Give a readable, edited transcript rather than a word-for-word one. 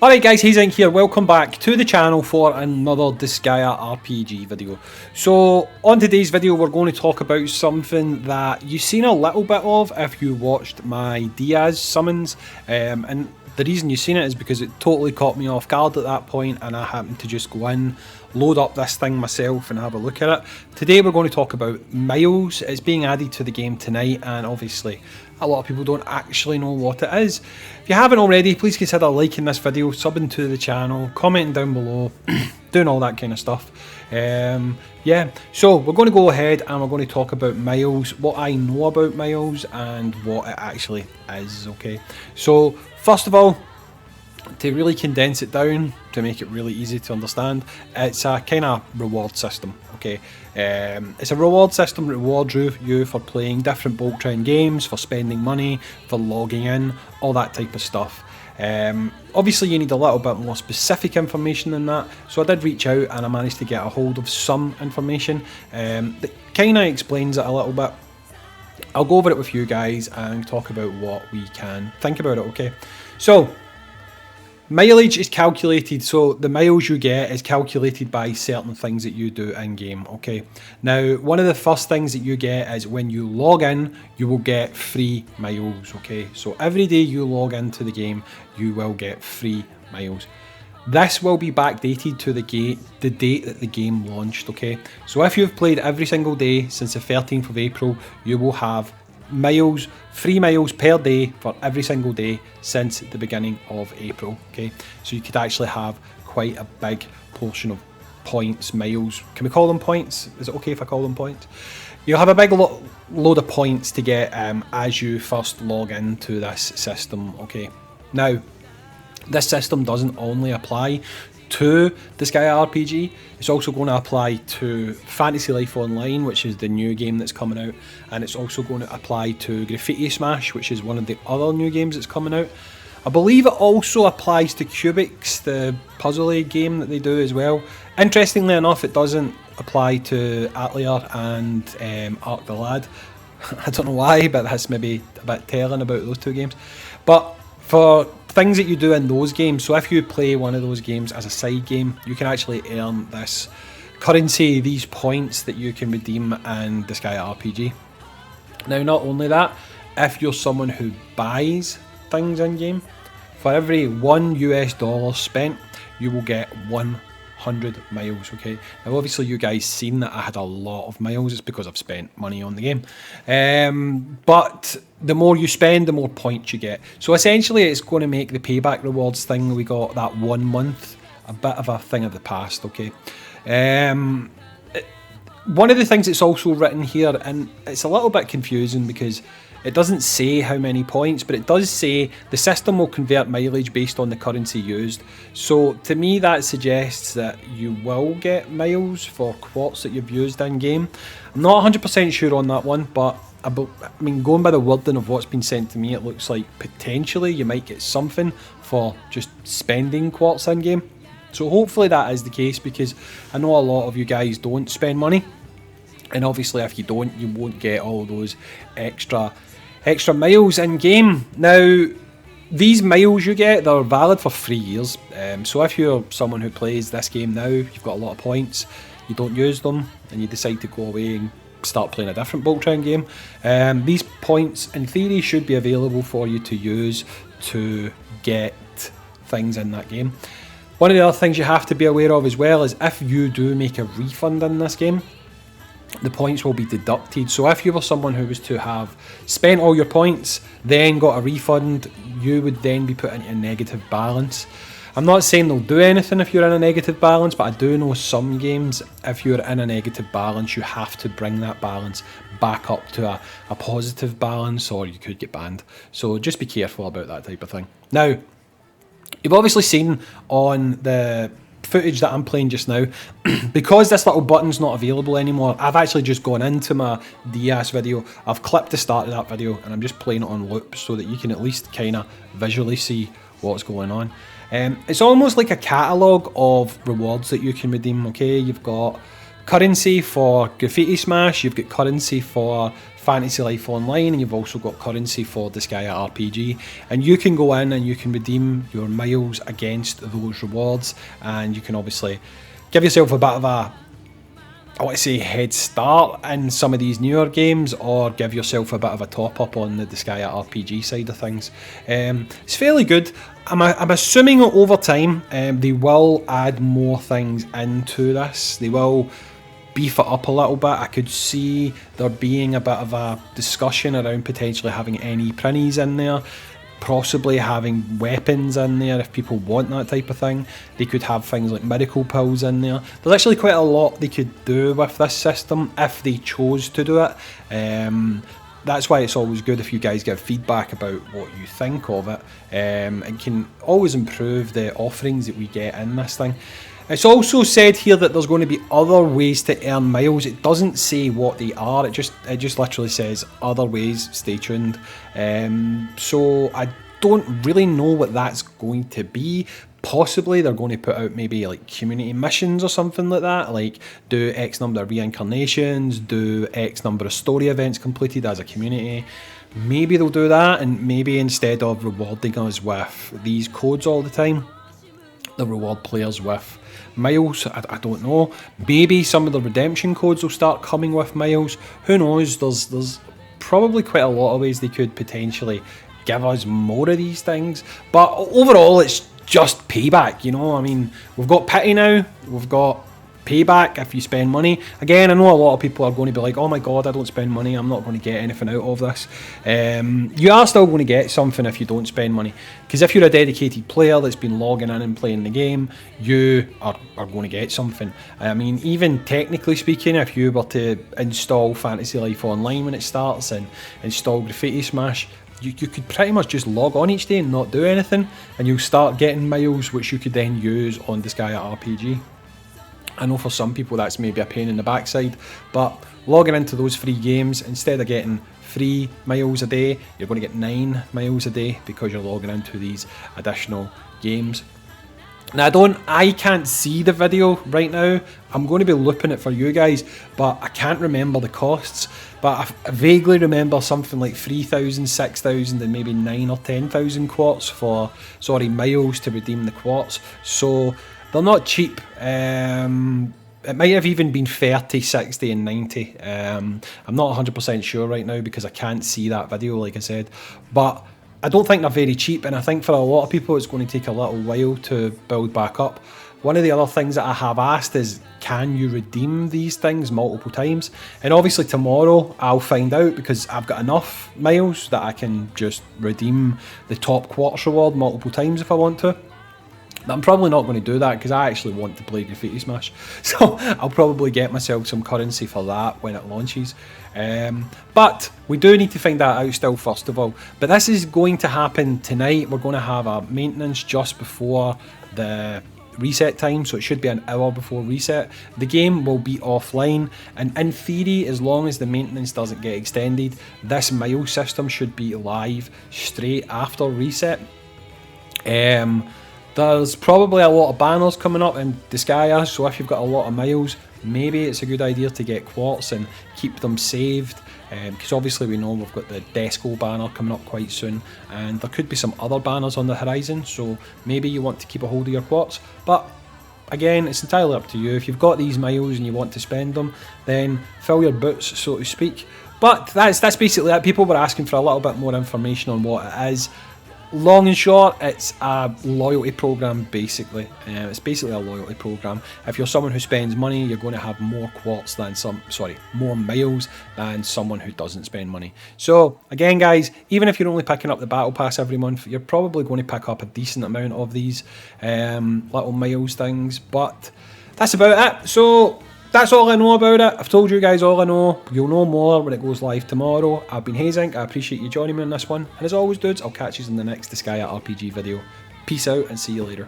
Alright guys, Hayzink here, welcome back to the channel for another Disgaea RPG video. So, on today's video we're going to talk about something that you've seen a little bit of if you watched my Diaz summons, and the reason you've seen it is because it totally caught me off guard at that point and I happened to just go in, load up this thing myself and have a look at it. Today we're going to talk about Miles. It's being added to the game tonight and obviously a lot of people don't actually know what it is. If you haven't already, please consider liking this video, subbing to the channel, commenting down below, doing all that kind of stuff. Yeah, so we're going to go ahead and we're going to talk about Miles, what I know about Miles and what it actually is, okay? So, first of all, to really condense it down, to make it really easy to understand, it's a kind of reward system, okay? It's a reward system that rewards you for playing different Bolt Trend games, for spending money, for logging in, all that type of stuff. Obviously you need a little bit more specific information than that, so I did reach out and I managed to get a hold of some information that kind of explains it a little bit. I'll go over it with you guys and talk about what we can think about it, okay? So, mileage is calculated, so the miles you get is calculated by certain things that you do in game, okay? Now, one of the first things that you get is when you log in, you will get free miles, okay? So every day you log into the game, you will get free miles. This will be backdated to the date that the game launched, okay? So if you've played every single day since the 13th of April, you will have miles, free miles per day for every single day since the beginning of April, okay? So you could actually have quite a big portion of points, miles. Can we call them points? Is it okay if I call them points? You'll have a big load of points to get as you first log into this system, okay? Now, this system doesn't only apply to Disgaearpg, it's also going to apply to Fantasy Life Online, which is the new game that's coming out, and it's also going to apply to Graffiti Smash, which is one of the other new games that's coming out. I believe it also applies to Cubics, the puzzle game that they do as well. Interestingly enough, it doesn't apply to Atelier and Arc the Lad. I don't know why, but that's maybe a bit telling about those two games. But for things that you do in those games, so if you play one of those games as a side game, you can actually earn this currency, these points that you can redeem in Disgaearpg. Now, not only that, if you're someone who buys things in game, for every $1 US spent, you will get 100 miles, okay? Now obviously you guys seen that I had a lot of miles, it's because I've spent money on the game. But the more you spend, the more points you get. So essentially it's going to make the payback rewards thing we got that 1 month a bit of a thing of the past, okay? One of the things that's also written here, and it's a little bit confusing because it doesn't say how many points, but it does say the system will convert mileage based on the currency used. So to me that suggests that you will get miles for quartz that you've used in game. I'm not 100% sure on that one, but I mean, going by the wording of what's been sent to me, it looks like potentially you might get something for just spending quartz in game. So hopefully that is the case, because I know a lot of you guys don't spend money, and obviously if you don't, you won't get all those extra miles in game. Now, these miles you get, they're valid for 3 years. So if you're someone who plays this game now, you've got a lot of points, you don't use them, and you decide to go away and start playing a different Bolt Trend game, these points in theory should be available for you to use to get things in that game. One of the other things you have to be aware of as well is if you do make a refund in this game, the points will be deducted. So if you were someone who was to have spent all your points, then got a refund, you would then be put into a negative balance. I'm not saying they'll do anything if you're in a negative balance, but I do know some games, if you're in a negative balance, you have to bring that balance back up to a positive balance, or you could get banned. So just be careful about that type of thing. Now, you've obviously seen on the footage that I'm playing just now, because this little button's not available anymore, I've actually just gone into my Diaz video, I've clipped the start of that video and I'm just playing it on loop so that you can at least kind of visually see what's going on. It's almost like a catalogue of rewards that you can redeem, okay? You've got currency for Graffiti Smash, you've got currency for Fantasy Life Online, and you've also got currency for Disgaea RPG, and you can go in and you can redeem your miles against those rewards, and you can obviously give yourself a bit of a, I want to say, head start in some of these newer games, or give yourself a bit of a top up on the Disgaea RPG side of things. It's fairly good. I'm assuming over time they will add more things into this. They will beef it up a little bit. I could see there being a bit of a discussion around potentially having any printies in there, possibly having weapons in there if people want that type of thing. They could have things like miracle pills in there. There's actually quite a lot they could do with this system if they chose to do it. That's why it's always good if you guys give feedback about what you think of it. It can always improve the offerings that we get in this thing. It's also said here that there's going to be other ways to earn miles. It doesn't say what they are. It just literally says other ways. Stay tuned. So I don't really know what that's going to be. Possibly they're going to put out maybe like community missions or something like that, like do X number of reincarnations, do X number of story events completed as a community. Maybe they'll do that, and maybe instead of rewarding us with these codes all the time, they'll reward players with miles. I don't know. Maybe some of the redemption codes will start coming with miles. Who knows? There's probably quite a lot of ways they could potentially give us more of these things. But overall, it's just payback, you know. I mean, we've got pity now. We've got payback if you spend money. Again, I know a lot of people are going to be like, oh my god, I don't spend money, I'm not going to get anything out of this. You are still going to get something if you don't spend money, because if you're a dedicated player that's been logging in and playing the game, you are going to get something. I mean, even technically speaking, if you were to install Fantasy Life Online when it starts and install Graffiti Smash, you could pretty much just log on each day and not do anything, and you'll start getting miles which you could then use on Disgaea RPG. I know for some people that's maybe a pain in the backside, but logging into those free games, instead of getting 3 miles a day, you're going to get 9 miles a day because you're logging into these additional games. Now I can't see the video right now. I'm going to be looping it for you guys, but I can't remember the costs. But I vaguely remember something like 3,000, 6,000 and maybe 9 or 10,000 quartz for, miles to redeem the quartz. So they're not cheap. It might have even been 30, 60 and 90. I'm not 100% sure right now because I can't see that video, like I said. But I don't think they're very cheap, and I think for a lot of people it's going to take a little while to build back up. One of the other things that I have asked is, can you redeem these things multiple times? And obviously tomorrow I'll find out, because I've got enough miles that I can just redeem the top quartz reward multiple times if I want to. But I'm probably not going to do that because I actually want to play Graffiti Smash. So I'll probably get myself some currency for that when it launches. But we do need to find that out still first of all. But this is going to happen tonight. We're going to have a maintenance just before the reset time, so it should be an hour before reset. The game will be offline, and in theory, as long as the maintenance doesn't get extended, this mile system should be live straight after reset. There's probably a lot of banners coming up in Disgaea, so if you've got a lot of miles, maybe it's a good idea to get quartz and keep them saved, because obviously we know we've got the Desco banner coming up quite soon, and there could be some other banners on the horizon, so maybe you want to keep a hold of your quartz. But again, it's entirely up to you. If you've got these miles and you want to spend them, then fill your boots, so to speak. But that's basically it. People were asking for a little bit more information on what it is. Long and short, it's a loyalty program basically. It's basically a loyalty program. If you're someone who spends money, you're going to have more quartz than more miles than someone who doesn't spend money. So again guys, even if you're only picking up the battle pass every month, you're probably going to pick up a decent amount of these little miles things. But that's about it. So that's all I know about it. I've told you guys all I know. You'll know more when it goes live tomorrow. I've been Hayzink. I appreciate you joining me on this one. And as always, dudes, I'll catch you in the next Disgaea RPG video. Peace out and see you later.